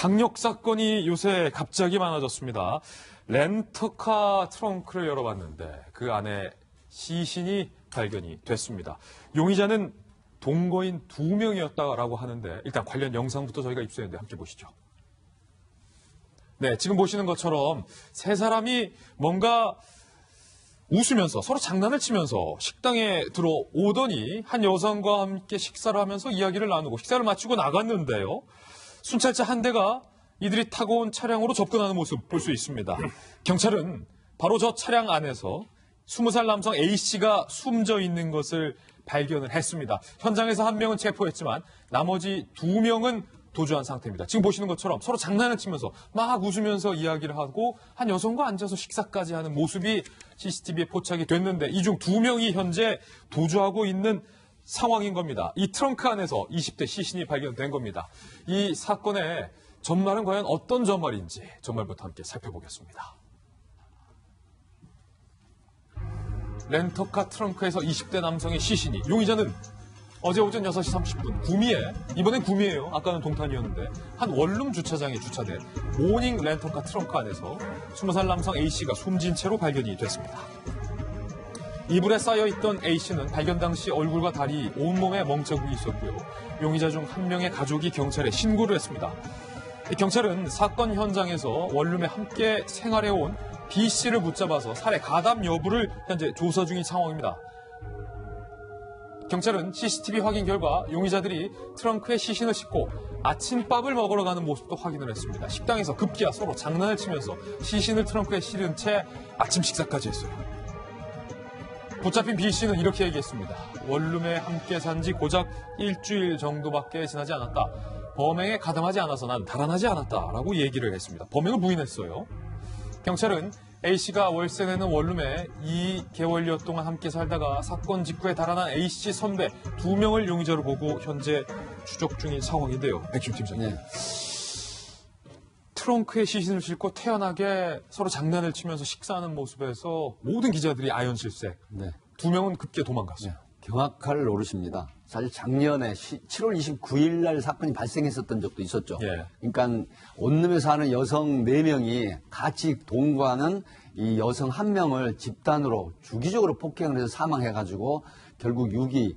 강력 사건이 요새 갑자기 많아졌습니다. 렌터카 트렁크를 열어봤는데 그 안에 시신이 발견이 됐습니다. 용의자는 동거인 2명이었다고 하는데 일단 관련 영상부터 저희가 입수했는데 함께 보시죠. 네, 지금 보시는 것처럼 세 사람이 뭔가 웃으면서 서로 장난을 치면서 식당에 들어오더니 한 여성과 함께 식사를 하면서 이야기를 나누고 식사를 마치고 나갔는데요. 순찰차 한 대가 이들이 타고 온 차량으로 접근하는 모습 볼 수 있습니다. 경찰은 바로 저 차량 안에서 20살 남성 A씨가 숨져 있는 것을 발견을 했습니다. 현장에서 한 명은 체포했지만 나머지 2명은 도주한 상태입니다. 지금 보시는 것처럼 서로 장난을 치면서 막 웃으면서 이야기를 하고 한 여성과 앉아서 식사까지 하는 모습이 CCTV에 포착이 됐는데 이 중 2명이 현재 도주하고 있는 상황인 겁니다. 이 트렁크 안에서 20대 시신이 발견된 겁니다. 이 사건의 전말은 과연 어떤 전말인지 전말부터 함께 살펴보겠습니다. 렌터카 트렁크에서 20대 남성의 시신이, 용의자는 어제 오전 6시 30분 구미에, 이번엔 구미예요. 아까는 동탄이었는데 한 원룸 주차장에 주차된 모닝 렌터카 트렁크 안에서 20살 남성 A씨가 숨진 채로 발견이 됐습니다. 이불에 쌓여있던 A씨는 발견 당시 얼굴과 다리, 온몸에 멍자국이 있었고요. 용의자 중 한 명의 가족이 경찰에 신고를 했습니다. 경찰은 사건 현장에서 원룸에 함께 생활해온 B씨를 붙잡아서 살해 가담 여부를 현재 조사 중인 상황입니다. 경찰은 CCTV 확인 결과 용의자들이 트렁크에 시신을 싣고 아침밥을 먹으러 가는 모습도 확인을 했습니다. 식당에서 급기야 서로 장난을 치면서 시신을 트렁크에 실은 채 아침 식사까지 했어요. 붙잡힌 B씨는 이렇게 얘기했습니다. 원룸에 함께 산 지 고작 일주일 정도밖에 지나지 않았다. 범행에 가담하지 않아서 난 달아나지 않았다라고 얘기를 했습니다. 범행을 부인했어요. 경찰은 A씨가 월세 내는 원룸에 2개월여 동안 함께 살다가 사건 직후에 달아난 A씨 선배 2명을 용의자로 보고 현재 추적 중인 상황인데요. 백준 팀장님. 네. 트렁크에 시신을 싣고 태연하게 서로 장난을 치면서 식사하는 모습에서 모든 기자들이 아연실색. 네. 2명은 급기야 도망갔어요. 네. 경악할 노릇입니다. 사실 작년에 7월 29일 날 사건이 발생했었던 적도 있었죠. 예. 그러니까 원룸에 사는 여성 4명이 같이 동거하는 이 여성 1명을 집단으로 주기적으로 폭행을 해서 사망해가지고 결국 유기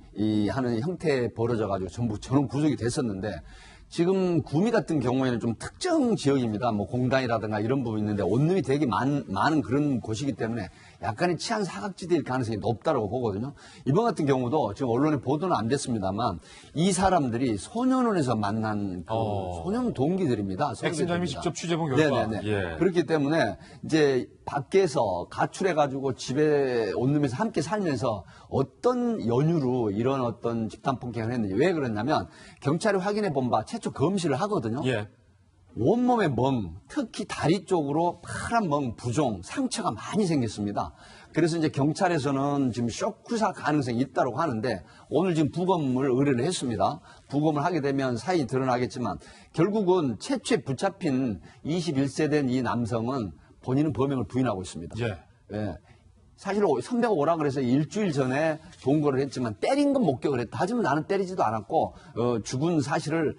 하는 형태에 벌어져가지고 전부 전원 구속이 됐었는데 지금 구미 같은 경우에는 좀 특정 지역입니다. 뭐 공단이라든가 이런 부분이 있는데 원룸이 되게 많은 그런 곳이기 때문에 약간의 치안 사각지대일 가능성이 높다고 보거든요. 이번 같은 경우도 지금 언론에 보도는 안 됐습니다만 이 사람들이 소년원에서 만난 그 소년 동기들입니다. 백신장님이 직접 취재본 결과. 네네네. 예. 그렇기 때문에 이제 밖에서 가출해가지고 집에 원룸에서 함께 살면서 어떤 연유로 이런 어떤 집단 폭행을 했는지 왜 그랬냐면 경찰이 확인해 본 바 최초 검시를 하거든요. 예. 온몸에 멍, 특히 다리 쪽으로 파란 멍, 부종, 상처가 많이 생겼습니다. 그래서 이제 경찰에서는 지금 쇼크사 가능성이 있다고 하는데 오늘 지금 부검을 의뢰를 했습니다. 부검을 하게 되면 사인이 드러나겠지만 결국은 최초에 붙잡힌 21세 된 이 남성은 본인은 범행을 부인하고 있습니다. 예. 예. 사실 선배가 오라 그래서 일주일 전에 동거를 했지만 때린 건 목격을 했다. 하지만 나는 때리지도 않았고 죽은 사실을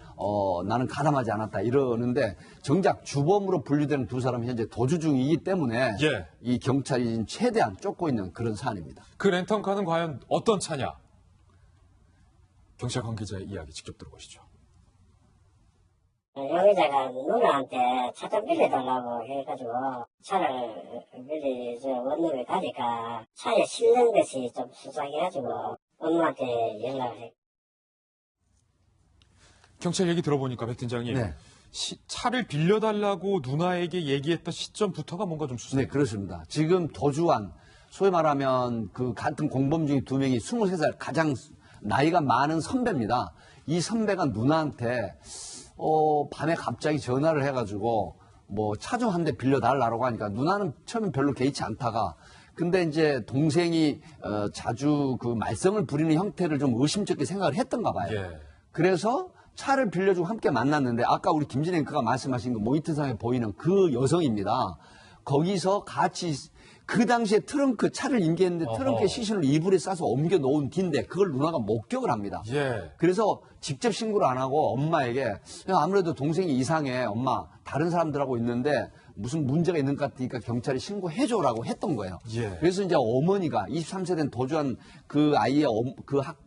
나는 가담하지 않았다 이러는데 정작 주범으로 분류되는 두 사람이 현재 도주 중이기 때문에 예. 이 경찰이 최대한 쫓고 있는 그런 사안입니다. 그 렌터카는 과연 어떤 차냐? 경찰 관계자의 이야기 직접 들어보시죠. 용의자가 누나한테 차 좀 빌려달라고 해가지고 차를 원룸에 가니까 차에 실는 것이 좀 수상해가지고 엄마한테 연락을 해. 경찰 얘기 들어보니까 백 팀장님 네. 차를 빌려달라고 누나에게 얘기했던 시점부터가 뭔가 좀 수상해요. 네, 그렇습니다. 지금 도주한 소위 말하면 그 같은 공범 중에 2명이 23살 가장 나이가 많은 선배입니다. 이 선배가 누나한테 밤에 갑자기 전화를 해가지고 뭐 차 좀 한 대 빌려달라고 하니까 누나는 처음엔 별로 개의치 않다가 근데 이제 동생이 자주 그 말썽을 부리는 형태를 좀 의심쩍게 생각을 했던가 봐요. 예. 그래서 차를 빌려주고 함께 만났는데 아까 우리 김진앵 그가 말씀하신 그 모니터상에 보이는 그 여성입니다. 거기서 같이 그 당시에 트렁크 차를 인계했는데 트렁크에 시신을 이불에 싸서 옮겨 놓은 뒤인데 그걸 누나가 목격을 합니다. 예. 그래서 직접 신고를 안 하고 엄마에게 야, 아무래도 동생이 이상해. 엄마 다른 사람들하고 있는데 무슨 문제가 있는 것 같으니까 경찰에 신고해줘라고 했던 거예요. 예. 그래서 이제 어머니가 23세 된 도주한 그 아이의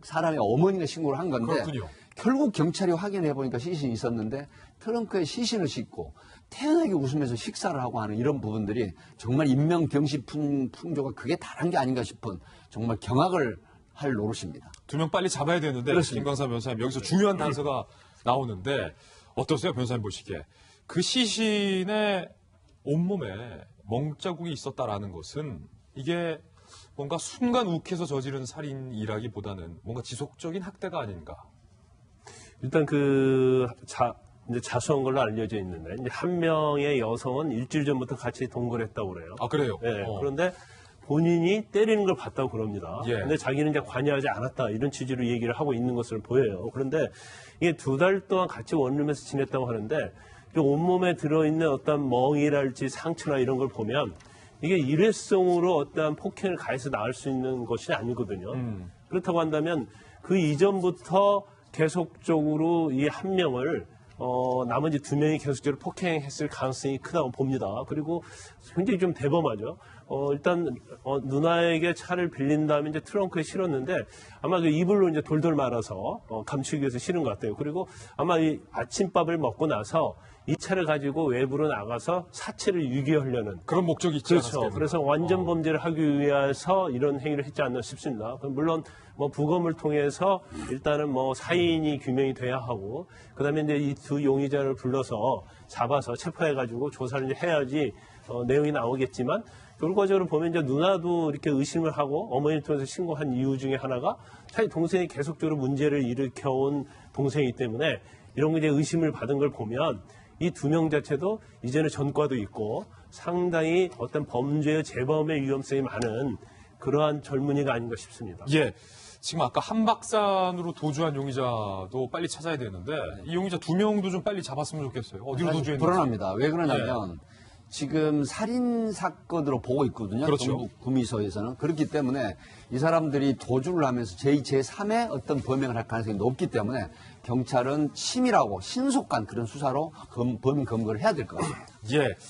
사람의 어머니가 신고를 한 건데 그렇군요. 결국 경찰이 확인해 보니까 시신이 있었는데 트렁크에 시신을 싣고 태연하게 웃으면서 식사를 하고 하는 이런 부분들이 정말 인명경시 풍조가 그게 다른 게 아닌가 싶은 정말 경악을 할 노릇입니다. 2명 빨리 잡아야 되는데 그렇습니다. 김광사 변호사님 여기서 중요한 단서가 나오는데 어떠세요, 변호사님 보시기에? 그 시신의 온몸에 멍자국이 있었다라는 것은 이게 뭔가 순간 욱해서 저지른 살인이라기보다는 뭔가 지속적인 학대가 아닌가? 일단 이제 자수한 걸로 알려져 있는데 이제 한 명의 여성은 일주일 전부터 같이 동거했다고 그래요. 아, 그래요? 예, 그런데 본인이 때리는 걸 봤다고 그럽니다. 예. 근데 자기는 이제 관여하지 않았다 이런 취지로 얘기를 하고 있는 것으로 보여요. 그런데 이게 2달 동안 같이 원룸에서 지냈다고 하는데 그 온몸에 들어있는 어떤 멍이랄지 상처나 이런 걸 보면 이게 일회성으로 어떤 폭행을 가해서 나을 수 있는 것이 아니거든요. 그렇다고 한다면 그 이전부터 계속적으로 이 한 명을 나머지 2명이 계속적으로 폭행했을 가능성이 크다고 봅니다. 그리고 굉장히 좀 대범하죠. 일단 누나에게 차를 빌린 다음에 이제 트렁크에 실었는데 아마 그 이불로 이제 돌돌 말아서 감추기 위해서 실은 것 같아요. 그리고 아마 이 아침밥을 먹고 나서 이 차를 가지고 외부로 나가서 사체를 유기하려는 그런 목적이 있지 그렇죠. 않았을까요? 그래서 완전 범죄를 하기 위해서 이런 행위를 했지 않나 싶습니다. 물론 뭐 부검을 통해서 일단은 뭐 사인이 규명이 돼야 하고 그다음에 이제 이 2 용의자를 불러서 잡아서 체포해가지고 조사를 이제 해야지 내용이 나오겠지만 결과적으로 보면 이제 누나도 이렇게 의심을 하고 어머니를 통해서 신고한 이유 중에 하나가 자기 동생이 계속적으로 문제를 일으켜온 동생이기 때문에 이런 거 이제 의심을 받은 걸 보면 이 2명 자체도 이제는 전과도 있고 상당히 어떤 범죄의 재범의 위험성이 많은 그러한 젊은이가 아닌가 싶습니다. 예. 지금 아까 한박산으로 도주한 용의자도 빨리 찾아야 되는데 이 용의자 2명도 좀 빨리 잡았으면 좋겠어요. 어디로 사실 도주했는지. 불안합니다. 왜 그러냐면 지금 살인 사건으로 보고 있거든요. 그렇죠. 경북 구미소에서는. 그렇기 때문에 이 사람들이 도주를 하면서 제2, 제3의 어떤 범행을 할 가능성이 높기 때문에 경찰은 치밀하고 신속한 그런 수사로 범인 검거를 해야 될 것 같습니다. 예.